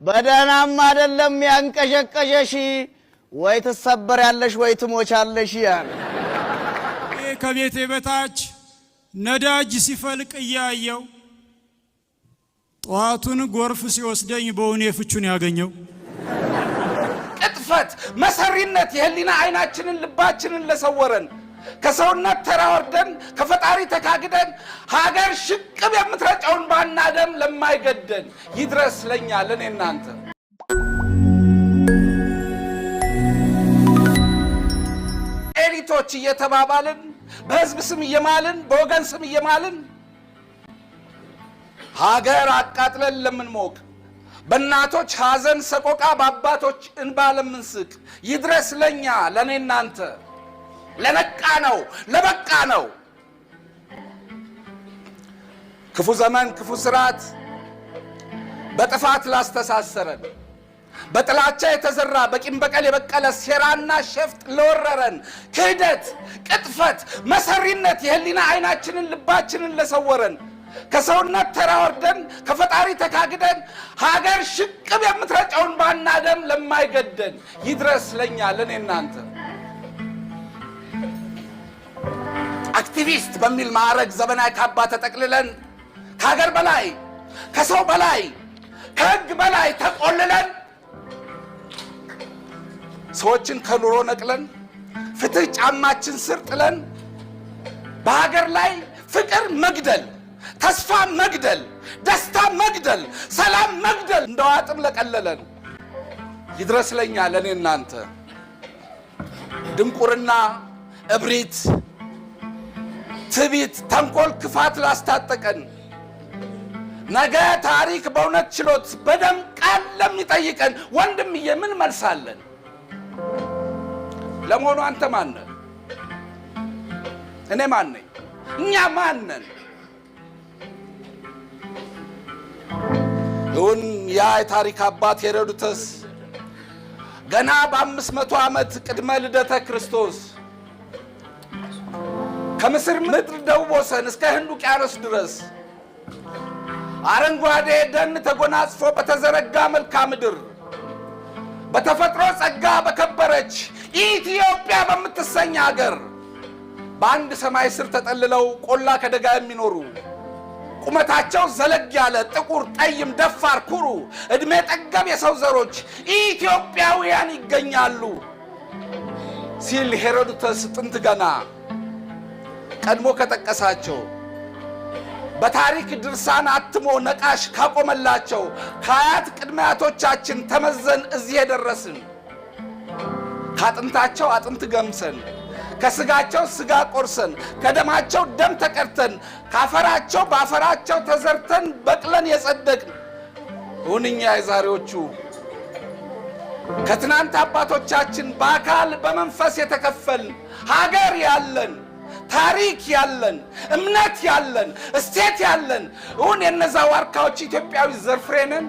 በደናም አይደለም ያንቀሸቀሸሽ ወይ ተሰበር ያለሽ ወይ ትሞቻለሽ ያን ከቤቴ በታች ነዳጅ ሲፈልቅ ያያየው ጧቱን ጎርፍ ሲወስደኝ በእውኔ ፍቹን ያገኘው ቅጥፈት መሰሪነት የህሊና አይናችንን ልባችንን ለሰወረን ከሰውነት ተራወርደን ከፈጣሪ ተካግደን ሀገር ሽቅብ የምትረጨውን ባናደም ለማይገደን ይድረስ ለኛ ለኔናንተ ኤሊቶች እየተባባልን በህዝብ ስም እየማልን በወገን ስም እየማልን ሀገር አቃጥለን ለምንሞቅ በእናቶች ሐዘን ሰቆቃ በአባቶች እንባ ለምንስቅ ይድረስ ለኛ ለኔናንተ ለነቃ ነው ለበቃ ነው ክፉ ዘመን ክፉ ስርዓት በጥፋት ላስተሳሰረን በጥላቻ የተዘራ በቂም በቀል የበቀለ ሴራና ሸፍጥ ለወረረን ክህደት ቅጥፈት መሰሪነት የህሊና አይናችንን ልባችንን ለሰወረን ከሰውነት ተራወርደን ከፈጣሪ ተካግደን ሀገር ሽቅብ የምትረጨውን ባናደም ለማይገደን ይድረስ ለኛ ለኔናንተ አክቲቪስት በሚል ማዕረግ ዘመናዊ ካባ ተጠቅልለን ከሀገር በላይ ከሰው በላይ ከህግ በላይ ተቆልለን ሰዎችን ከኑሮ ነቅለን ፍትህ ጫማችን ስር ጥለን በሀገር ላይ ፍቅር መግደል ተስፋ መግደል ደስታ መግደል ሰላም መግደል እንደዋጥም ለቀለለን ይድረስ ለኛ ለኔናንተ ድንቁርና እብሪት ትቢት ተንኮል ክፋት ላስታጠቀን ነገ ታሪክ በእውነት ችሎት በደም ቃል ለሚጠይቀን ወንድምዬ ምን መልሳለን ለመሆኑ አንተ ማን ነህ እኔ ማን ነኝ እኛ ማን ነን ይሁን ያ የታሪክ አባት ሄሮድተስ ገና በ500 ዓመት ቅድመ ልደተ ክርስቶስ ከምስር ምድር ደቡብ ወሰን እስከ ህንድ ውቅያኖስ ድረስ አረንጓዴ ደን ተጎናጽፎ በተዘረጋ መልክዓ ምድር በተፈጥሮ ጸጋ በከበረች ኢትዮጵያ በምትሰኝ ሀገር በአንድ ሰማይ ስር ተጠልለው ቆላ ከደጋ የሚኖሩ ቁመታቸው ዘለግ ያለ ጥቁር ጠይም ደፋር ኩሩ እድሜ ጠገብ የሰው ዘሮች ኢትዮጵያውያን ይገኛሉ ሲል ሄሮድተስ ጥንት ገና ቀድሞ ከጠቀሳቸው በታሪክ ድርሳን አትሞ ነቃሽ ካቆመላቸው ከአያት ቅድሚያቶቻችን ተመዘን እዚህ የደረስን ካጥንታቸው አጥንት ገምሰን ከስጋቸው ስጋ ቆርሰን ከደማቸው ደም ተቀድተን ካፈራቸው ባፈራቸው ተዘርተን በቅለን የጸደቅን ሁንኛ የዛሬዎቹ ከትናንት አባቶቻችን በአካል በመንፈስ የተከፈልን ሀገር ያለን ታሪክ ያለን እምነት ያለን እስቴት ያለን ሁን የነዛ ዋርካዎች ኢትዮጵያዊ ዘርፍሬነን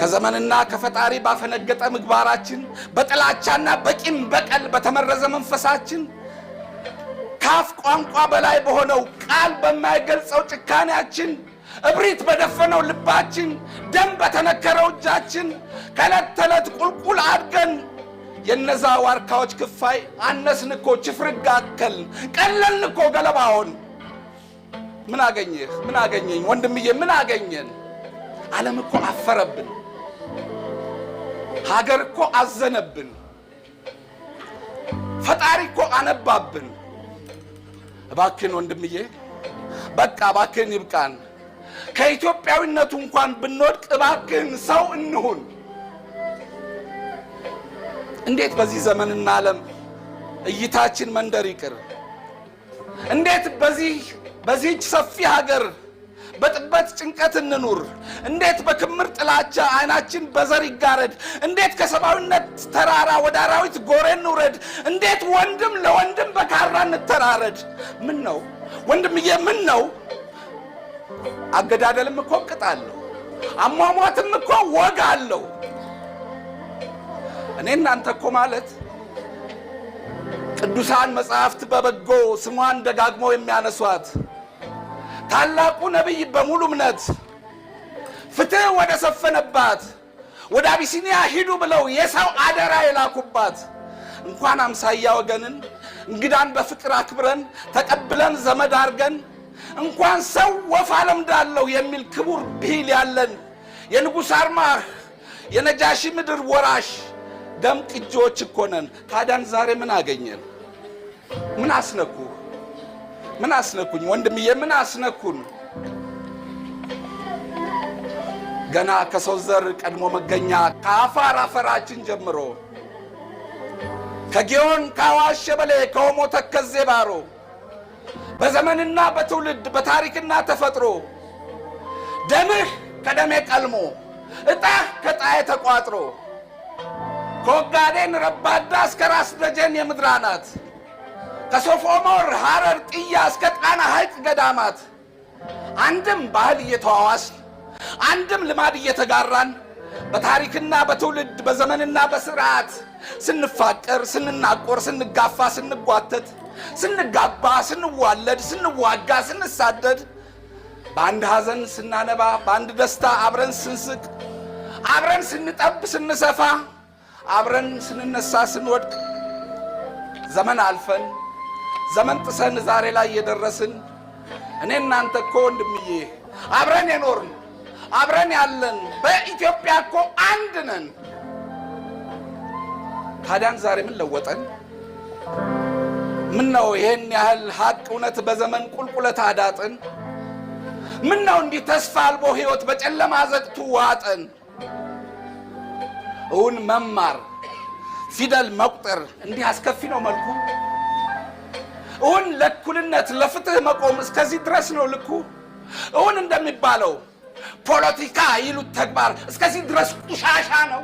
ከዘመንና ከፈጣሪ ባፈነገጠ ምግባራችን በጥላቻና በቂም በቀል በተመረዘ መንፈሳችን ካፍ ቋንቋ በላይ በሆነው ቃል በማይገልጸው ጭካኔያችን እብሪት በደፈነው ልባችን ደም በተነከረው እጃችን ከዕለት ተዕለት ቁልቁል አድገን የነዛ ዋርካዎች ክፋይ አነስንኮ ችፍርግ አከልን ቀለልንኮ ገለባውን ምን አገኘህ ምን አገኘኝ ወንድምዬ ምን አገኘን ዓለም እኮ አፈረብን ሀገር እኮ አዘነብን ፈጣሪ እኮ አነባብን እባክህን ወንድምዬ በቃ እባክህን ይብቃን ከኢትዮጵያዊነቱ እንኳን ብንወድቅ እባክህን ሰው እንሁን እንዴት በዚህ ዘመንና ዓለም እይታችን መንደር ይቅር እንዴት በዚህች ሰፊ ሀገር በጥበት ጭንቀት እንኑር እንዴት በክምር ጥላቻ አይናችን በዘር ይጋረድ እንዴት ከሰባዊነት ተራራ ወደ አራዊት ጎሬ እንውረድ እንዴት ወንድም ለወንድም በካራ እንተራረድ ምን ነው ወንድምዬ ምን ነው አገዳደልም እኮ ቅጣለሁ አሟሟትም እኮ ወግ አለው እኔ እናንተ እኮ ማለት ቅዱሳን መጻሕፍት በበጎ ስሟን ደጋግመው የሚያነሷት ታላቁ ነብይ በሙሉ እምነት ፍትህ ወደ ሰፈነባት ወደ አቢሲኒያ ሂዱ ብለው የሰው አደራ የላኩባት እንኳን አምሳያ ወገንን እንግዳን በፍቅር አክብረን ተቀብለን ዘመድ አርገን እንኳን ሰው ወፍ አለምዳለሁ የሚል ክቡር ብሂል ያለን የንጉሥ አርማህ የነጃሺ ምድር ወራሽ ደም ቅጂዎች እኮ ነን። ታዲያን ዛሬ ምን አገኘን? ምን አስነኩ? ምን አስነኩኝ? ወንድምዬ ምን አስነኩን? ገና ከሰው ዘር ቀድሞ መገኛ ከአፋር አፈራችን ጀምሮ ከጊዮን ከአዋሽ ሸበሌ ከኦሞ ተከዜ ባሮ በዘመንና በትውልድ በታሪክና ተፈጥሮ ደምህ ከደሜ ቀልሞ እጣህ ከጣዬ ተቋጥሮ ከኦጋዴን ረባዳ እስከ ራስ ደጀን የምድራናት ከሶፍ ኦሞር ሐረር ጥያ እስከ ጣና ሐይቅ ገዳማት አንድም ባህል እየተዋዋስ አንድም ልማድ እየተጋራን በታሪክና በትውልድ በዘመንና በስርዓት ስንፋቀር ስንናቆር ስንጋፋ ስንጓተት ስንጋባ ስንዋለድ ስንዋጋ ስንሳደድ በአንድ ሐዘን ስናነባ በአንድ ደስታ አብረን ስንስቅ አብረን ስንጠብ ስንሰፋ አብረን ስንነሳ ስንወድቅ ዘመን አልፈን ዘመን ጥሰን ዛሬ ላይ የደረስን እኔ እናንተ እኮ ወንድምዬ አብረን የኖርን አብረን ያለን በኢትዮጵያ እኮ አንድ ነን። ታዲያን ዛሬ ምን ለወጠን? ምን ነው ይሄን ያህል ሀቅ እውነት በዘመን ቁልቁለት አዳጥን? ምን ነው እንዲህ ተስፋ አልቦ ሕይወት በጨለማ ዘግቱ ዋጠን? እውን መማር ፊደል መቁጠር እንዲህ አስከፊ ነው መልኩ? እውን ለእኩልነት ለፍትህ መቆም እስከዚህ ድረስ ነው ልኩ? እውን እንደሚባለው ፖለቲካ ይሉት ተግባር እስከዚህ ድረስ ቁሻሻ ነው?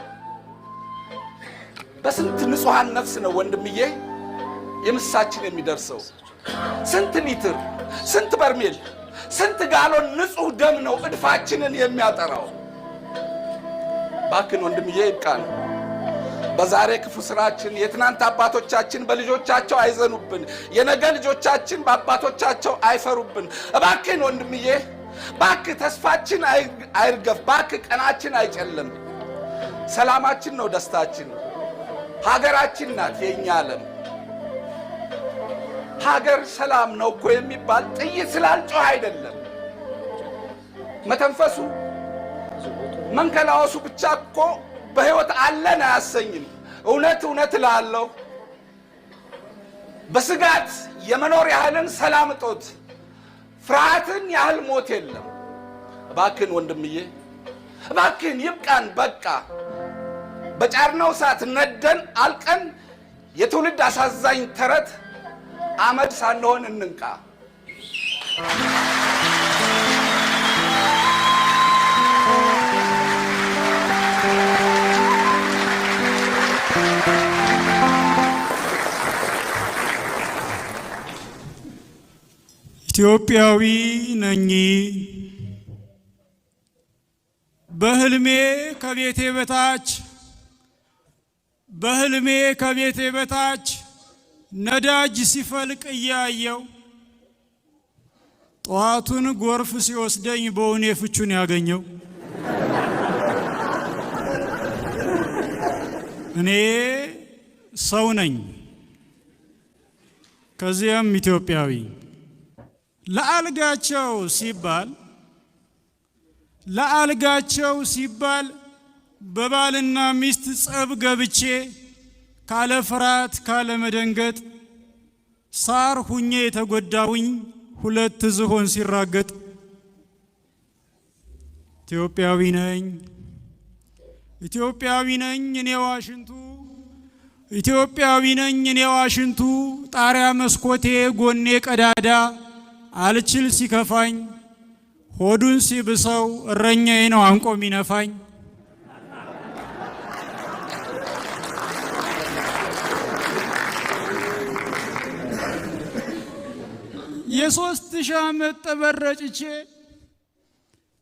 በስንት ንጹሃን ነፍስ ነው ወንድምዬ የምሳችን የሚደርሰው? ስንት ሊትር ስንት በርሜል ስንት ጋሎን ንጹህ ደም ነው እድፋችንን የሚያጠራው? ባክን ወንድምዬ ይብቃን። በዛሬ ክፉ ስራችን የትናንት አባቶቻችን በልጆቻቸው አይዘኑብን፣ የነገ ልጆቻችን በአባቶቻቸው አይፈሩብን። እባክን ወንድምዬ ባክ ተስፋችን አይርገፍ፣ ባክ ቀናችን አይጨልም። ሰላማችን ነው ደስታችን፣ ሀገራችን ናት የኛ ዓለም። ሀገር ሰላም ነው እኮ የሚባል ጥይት ስላልጮህ አይደለም። መተንፈሱ መንከላወሱ ብቻ እኮ በሕይወት አለን አያሰኝም። እውነት እውነት እላለሁ በስጋት የመኖር ያህልን ሰላም እጦት ፍርሃትን ያህል ሞት የለም። እባክን ወንድምዬ እባክን ይብቃን በቃ። በጫርነው እሳት ነደን አልቀን የትውልድ አሳዛኝ ተረት አመድ ሳንሆን እንንቃ። ኢትዮጵያዊ ነኝ በህልሜ ከቤቴ በታች ነዳጅ ሲፈልቅ እያየው ጠዋቱን ጎርፍ ሲወስደኝ በእውኔ ፍቹን ያገኘው እኔ ሰው ነኝ ከዚያም ኢትዮጵያዊ። ለአልጋቸው ሲባል በባልና ሚስት ጸብ ገብቼ ካለ ፍርሃት ካለ መደንገጥ ሳር ሁኜ የተጎዳውኝ ሁለት ዝሆን ሲራገጥ ኢትዮጵያዊ ነኝ እኔ ዋሽንቱ ጣሪያ መስኮቴ ጎኔ ቀዳዳ አልችል ሲከፋኝ ሆዱን ሲብሰው እረኛዬ ነው አንቆ ሚነፋኝ።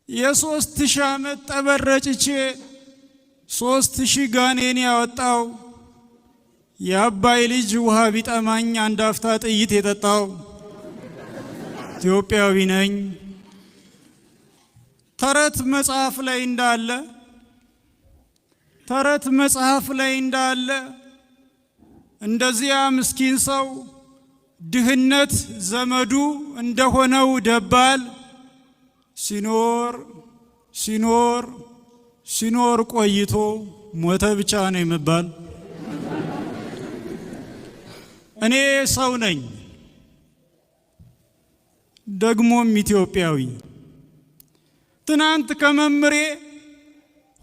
የ3000 ዓመት ጠበረጭቼ 3000 ጋኔን ያወጣው የአባይ ልጅ ውሃ ቢጠማኝ አንድ አፍታ ጥይት የጠጣው ኢትዮጵያዊ ነኝ። ተረት መጽሐፍ ላይ እንዳለ እንደዚያ ምስኪን ሰው ድህነት ዘመዱ እንደሆነው ደባል ሲኖር ቆይቶ ሞተ ብቻ ነው የሚባል። እኔ ሰው ነኝ፣ ደግሞም ኢትዮጵያዊ። ትናንት ከመምሬ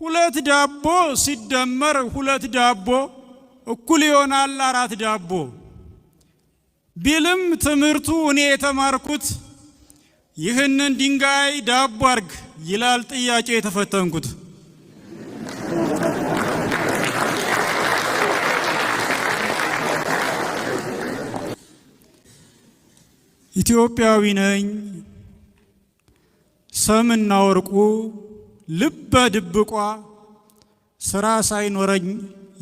2 ዳቦ ሲደመር 2 ዳቦ እኩል ይሆናል 4 ዳቦ ቢልም ትምህርቱ እኔ የተማርኩት ይህንን ድንጋይ ዳቦ አርግ ይላል ጥያቄ የተፈተንኩት። ኢትዮጵያዊ ነኝ ሰምና ወርቁ ልበ ድብቋ ስራ ሳይኖረኝ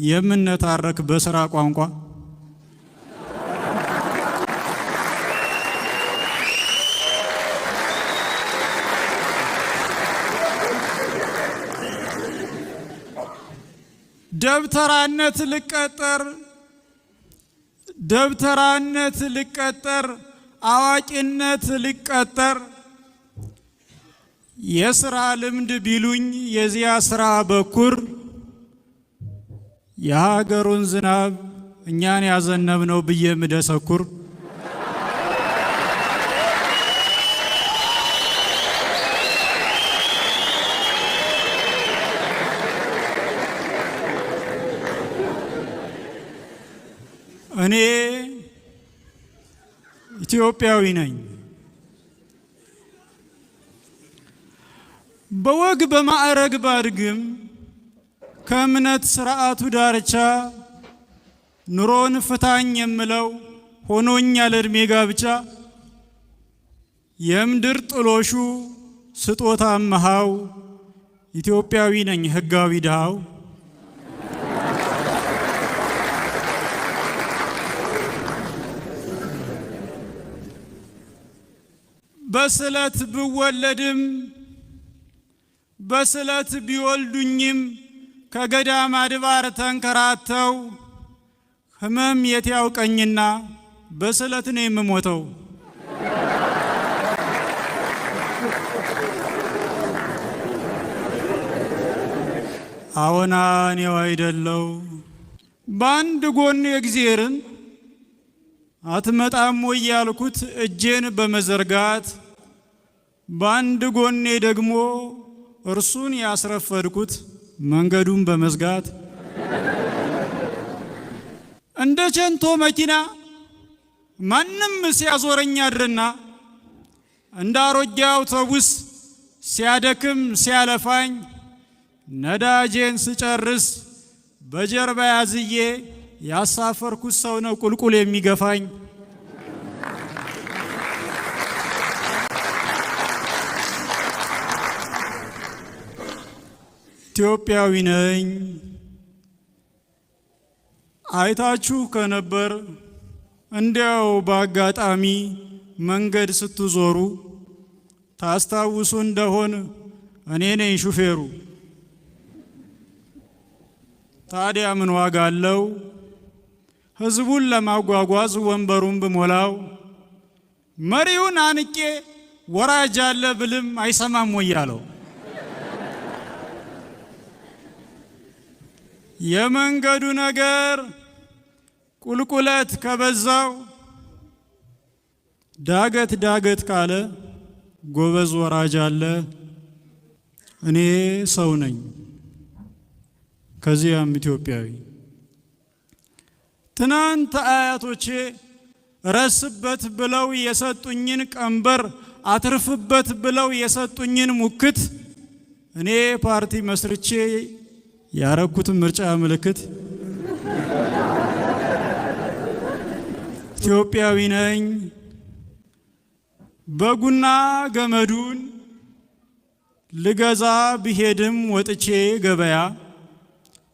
የምንታረክ በስራ ቋንቋ። ደብተራነት ልቀጠር አዋቂነት ልቀጠር የሥራ ልምድ ቢሉኝ የዚያ ሥራ በኩር የሀገሩን ዝናብ እኛን ያዘነብነው ብዬ ምደሰኩር። እኔ ኢትዮጵያዊ ነኝ። በወግ በማዕረግ ባድግም ከእምነት ስርዓቱ ዳርቻ ኑሮን ፍታኝ የምለው ሆኖኛል እድሜ ጋብቻ። የምድር ጥሎሹ ስጦታ መሃው ኢትዮጵያዊ ነኝ ህጋዊ ድሃው። በስለት ብወለድም በስለት ቢወልዱኝም ከገዳም አድባር ተንከራተው ህመም የት ያውቀኝና በስለት ነው የምሞተው። አዎና እኔው አይደለው በአንድ ጎን የእግዚአብሔርን አትመጣም ወይ ያልኩት እጄን በመዘርጋት በአንድ ጎኔ ደግሞ እርሱን ያስረፈድኩት መንገዱን በመዝጋት እንደ ቸንቶ መኪና ማንም ሲያዞረኝ አድርና እንደ አሮጌ አውቶቡስ ሲያደክም ሲያለፋኝ ነዳጄን ስጨርስ በጀርባ ያዝዬ ያሳፈርኩት ሰው ነው ቁልቁል የሚገፋኝ። ኢትዮጵያዊ ነኝ። አይታችሁ ከነበር እንዲያው በአጋጣሚ መንገድ ስትዞሩ ታስታውሱ እንደሆን እኔ ነኝ ሹፌሩ። ታዲያ ምን ዋጋ አለው ህዝቡን ለማጓጓዝ ወንበሩን ብሞላው? መሪውን አንቄ ወራጅ አለ ብልም አይሰማም ወይ ያለው? የመንገዱ ነገር ቁልቁለት ከበዛው ዳገት ካለ ጎበዝ ወራጅ አለ። እኔ ሰው ነኝ ከዚያም ኢትዮጵያዊ። ትናንት አያቶቼ ረስበት ብለው የሰጡኝን ቀንበር አትርፍበት ብለው የሰጡኝን ሙክት እኔ ፓርቲ መስርቼ ያረኩት ምርጫ ምልክት ኢትዮጵያዊ ነኝ። በጉና ገመዱን ልገዛ ብሄድም ወጥቼ ገበያ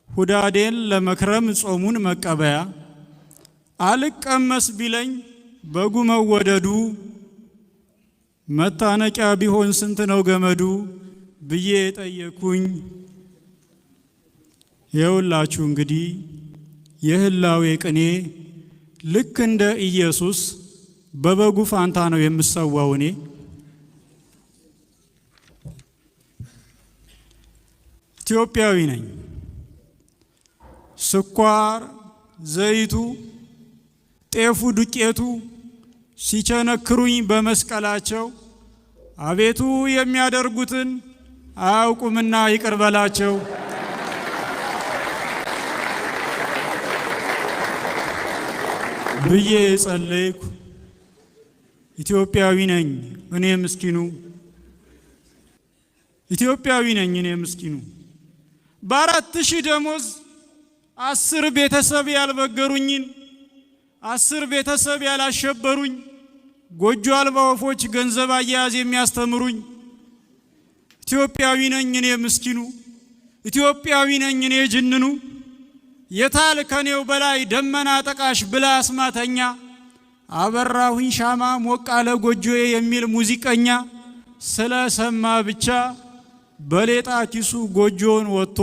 ሁዳዴን ለመክረም ጾሙን መቀበያ አልቀመስ ቢለኝ በጉ መወደዱ መታነቂያ ቢሆን ስንት ነው ገመዱ ብዬ ጠየኩኝ። የውላችሁ እንግዲህ የህላዌ ቅኔ ልክ እንደ ኢየሱስ በበጉ ፋንታ ነው የምሰዋው እኔ። ኢትዮጵያዊ ነኝ። ስኳር ዘይቱ ጤፉ ዱቄቱ ሲቸነክሩኝ በመስቀላቸው አቤቱ የሚያደርጉትን አያውቁምና ይቅር በላቸው ብዬ ጸለይኩ። ኢትዮጵያዊ ነኝ እኔ ምስኪኑ፣ ኢትዮጵያዊ ነኝ እኔ ምስኪኑ። በ4000 ደሞዝ 10 ቤተሰብ ያልበገሩኝን 10 ቤተሰብ ያላሸበሩኝ ጎጆ አልባ ወፎች ገንዘብ አያያዝ የሚያስተምሩኝ ኢትዮጵያዊ ነኝ እኔ ምስኪኑ፣ ኢትዮጵያዊ ነኝ እኔ ጅንኑ። የታል ከኔው በላይ ደመና ጠቃሽ ብላ አስማተኛ፣ አበራሁኝ ሻማ ሞቃለ ጎጆዬ የሚል ሙዚቀኛ ስለሰማ ብቻ በሌጣ ኪሱ ጎጆውን ወጥቶ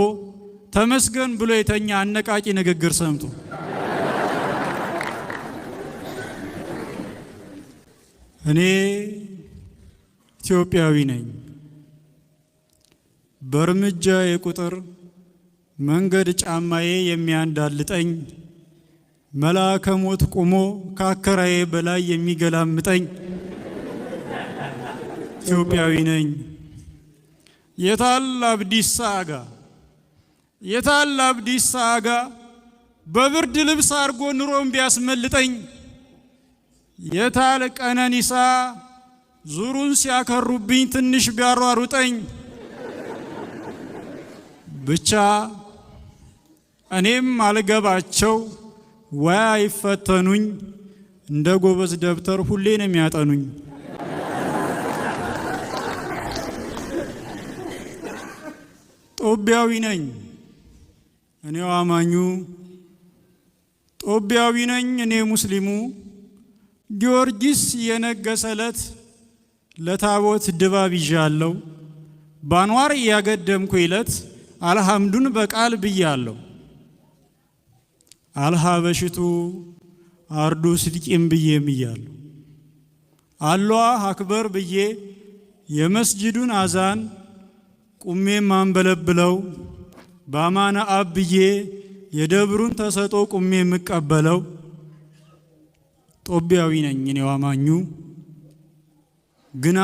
ተመስገን ብሎ የተኛ አነቃቂ ንግግር ሰምቶ እኔ ኢትዮጵያዊ ነኝ። በእርምጃ የቁጥር መንገድ ጫማዬ የሚያንዳልጠኝ መልአከ ሞት ቆሞ ካከራዬ በላይ የሚገላምጠኝ ኢትዮጵያዊ ነኝ። የታል አብዲሳ አጋ የታል አብዲሳ አጋ በብርድ ልብስ አርጎ ኑሮም ቢያስመልጠኝ፣ የታል ቀነኒሳ ዙሩን ሲያከሩብኝ ትንሽ ቢያሯሩጠኝ፣ ብቻ እኔም አልገባቸው ወይ አይፈተኑኝ፣ እንደ ጎበዝ ደብተር ሁሌ ነው የሚያጠኑኝ። ጦቢያዊ ነኝ እኔው አማኙ፣ ጦቢያዊ ነኝ እኔ ሙስሊሙ። ጊዮርጊስ የነገሰለት ለታቦት ድባብ ይዣለሁ፣ ባንዋር ያገደምኩ ይለት አልሐምዱን በቃል ብያለሁ። አልሐበሽቱ አርዱ ስድቂም ብዬ ምያለሁ። አላህ አክበር ብዬ የመስጂዱን አዛን ቁሜ ማንበለብለው፣ በአማና አብ ብዬ የደብሩን ተሰጦ ቁሜ የምቀበለው ጦቢያዊ ነኝ እኔው አማኙ። ግና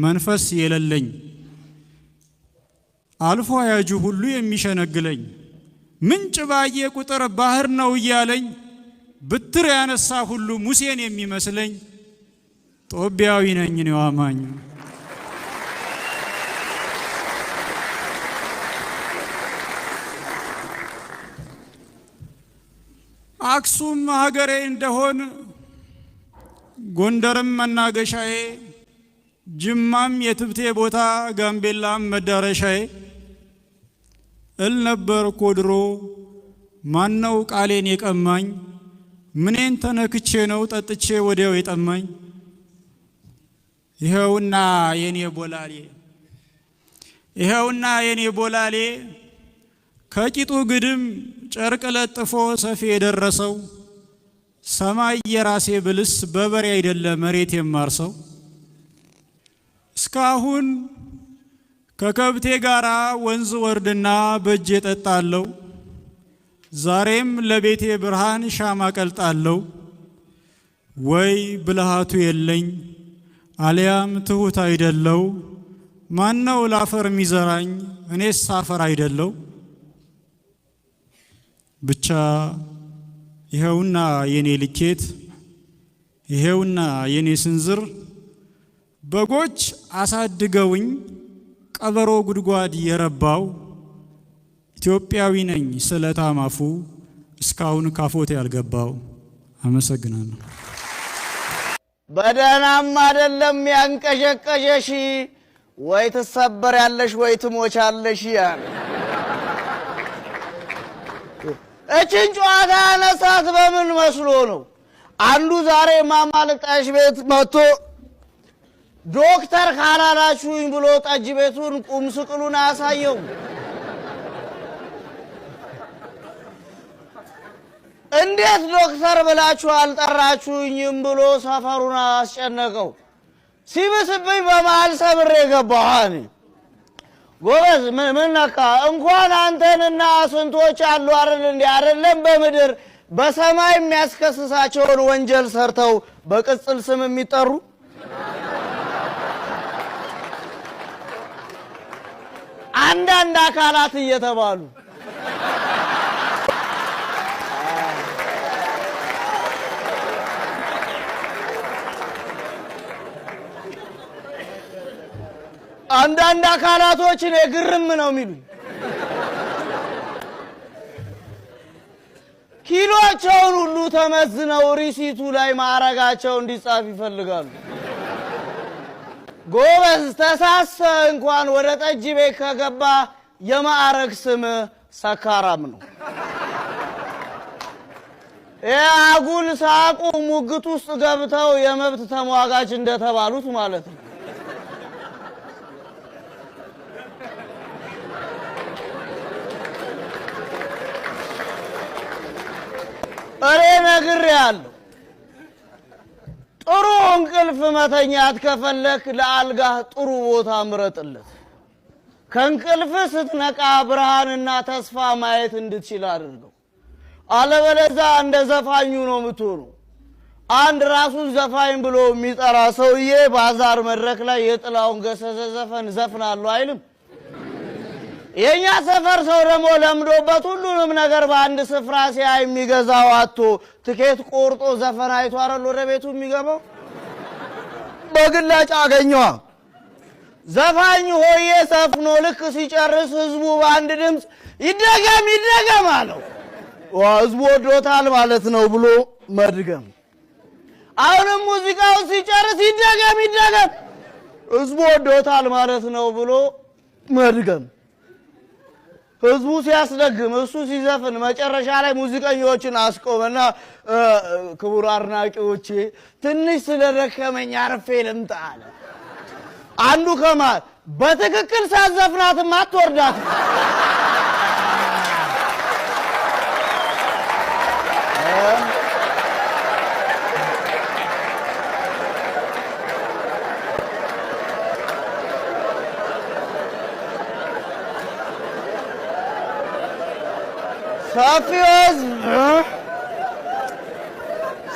መንፈስ የሌለኝ አልፎ ያጁ ሁሉ የሚሸነግለኝ፣ ምንጭ ባየ ቁጥር ባህር ነው እያለኝ ብትር ያነሳ ሁሉ ሙሴን የሚመስለኝ ጦቢያዊ ነኝ እኔው አማኙ። አክሱም ሀገሬ እንደሆን ጎንደርም መናገሻዬ፣ ጅማም የትብቴ ቦታ ጋምቤላም መዳረሻዬ እል ነበር እኮ ድሮ ማነው ቃሌን የቀማኝ? ምኔን ተነክቼ ነው ጠጥቼ ወዲያው የጠማኝ? ይኸውና የኔ ቦላሌ ይኸውና የኔ ቦላሌ ከቂጡ ግድም ጨርቅ ለጥፎ ሰፊ የደረሰው ሰማይ የራሴ ብልስ በበሬ አይደለ መሬት የማርሰው። እስካሁን ከከብቴ ጋራ ወንዝ ወርድና በእጄ ጠጣለው፣ ዛሬም ለቤቴ ብርሃን ሻማ ቀልጣለው። ወይ ብልሃቱ የለኝ አልያም ትሁት አይደለው፣ ማነው ላፈር ሚዘራኝ እኔስ አፈር አይደለው። ብቻ ይኸውና የኔ ልኬት ይኸውና የኔ ስንዝር፣ በጎች አሳድገውኝ ቀበሮ ጉድጓድ የረባው ኢትዮጵያዊ ነኝ ስለታማፉ እስካሁን ካፎት ያልገባው። አመሰግናለሁ። በደህናም አይደለም ያንቀሸቀሸሽ፣ ወይ ትሰበር ያለሽ ወይ ትሞቻለሽ። ያን እችን ጨዋታ ያነሳት በምን መስሎ ነው? አንዱ ዛሬ ማማልጣሽ ቤት መጥቶ ዶክተር ካላላችሁኝ ብሎ ጠጅ ቤቱን ቁም ስቅሉን አሳየው። እንዴት ዶክተር ብላችሁ አልጠራችሁኝም ብሎ ሰፈሩን አስጨነቀው። ሲብስብኝ በመሃል ሰብሬ ገባሁ። ጎበዝ ምን ነካ? እንኳን አንተንና ስንቶች አሉ አይደል እንዴ? አይደለም በምድር በሰማይ የሚያስከስሳቸውን ወንጀል ሰርተው በቅጽል ስም የሚጠሩ አንዳንድ አካላት እየተባሉ አንዳንድ አካላቶችን ግርም ነው የሚሉኝ። ኪሎቸውን ሁሉ ተመዝነው ሪሲቱ ላይ ማዕረጋቸው እንዲጻፍ ይፈልጋሉ። ጎበዝ ተሳሰ እንኳን ወደ ጠጅ ቤት ከገባ የማዕረግ ስም ሰካራም ነው። አጉል ሳቁ ሙግት ውስጥ ገብተው የመብት ተሟጋች እንደተባሉት ማለት ነው። እኔ ነግሬሃለሁ። ጥሩ እንቅልፍ መተኛት ከፈለክ ለአልጋህ ጥሩ ቦታ ምረጥለት። ከእንቅልፍ ስትነቃ ብርሃንና ተስፋ ማየት እንድትችል አድርገው። አለበለዚያ እንደ ዘፋኙ ነው የምትሆነው። አንድ ራሱን ዘፋኝ ብሎ የሚጠራ ሰውዬ ባዛር መድረክ ላይ የጥላውን ገሰሰ ዘፈን ዘፍናለሁ አይልም። የኛ ሰፈር ሰው ደግሞ ለምዶበት ሁሉንም ነገር በአንድ ስፍራ ሲያይ የሚገዛው አጥቶ ትኬት ቆርጦ ዘፈን አይቶ አይደል ወደ ቤቱ የሚገባው። በግላጭ አገኘዋ። ዘፋኝ ሆዬ ሰፍኖ ልክ ሲጨርስ ህዝቡ በአንድ ድምፅ ይደገም አለው። ህዝቡ ወዶታል ማለት ነው ብሎ መድገም። አሁንም ሙዚቃውን ሲጨርስ ይደገም ህዝቡ ወዶታል ማለት ነው ብሎ መድገም። ህዝቡ ሲያስደግም እሱ ሲዘፍን መጨረሻ ላይ ሙዚቀኞችን አስቆመና ክቡር አድናቂዎቼ ትንሽ ስለደከመኝ አርፌ ልምጣ አለ። አንዱ ከማል በትክክል ሳዘፍናትም አትወርዳት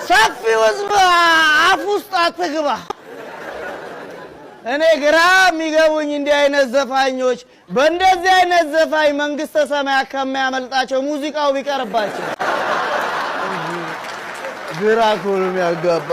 ሰፊው ህዝብ አፍ ውስጥ አትግባ። እኔ ግራ የሚገቡኝ እንዲህ አይነት ዘፋኞች በእንደዚህ አይነት ዘፋኝ መንግስተ ሰማያት ከሚያመልጣቸው ሙዚቃው ቢቀርባቸው ግራ እኮ ነው የሚያጋባ።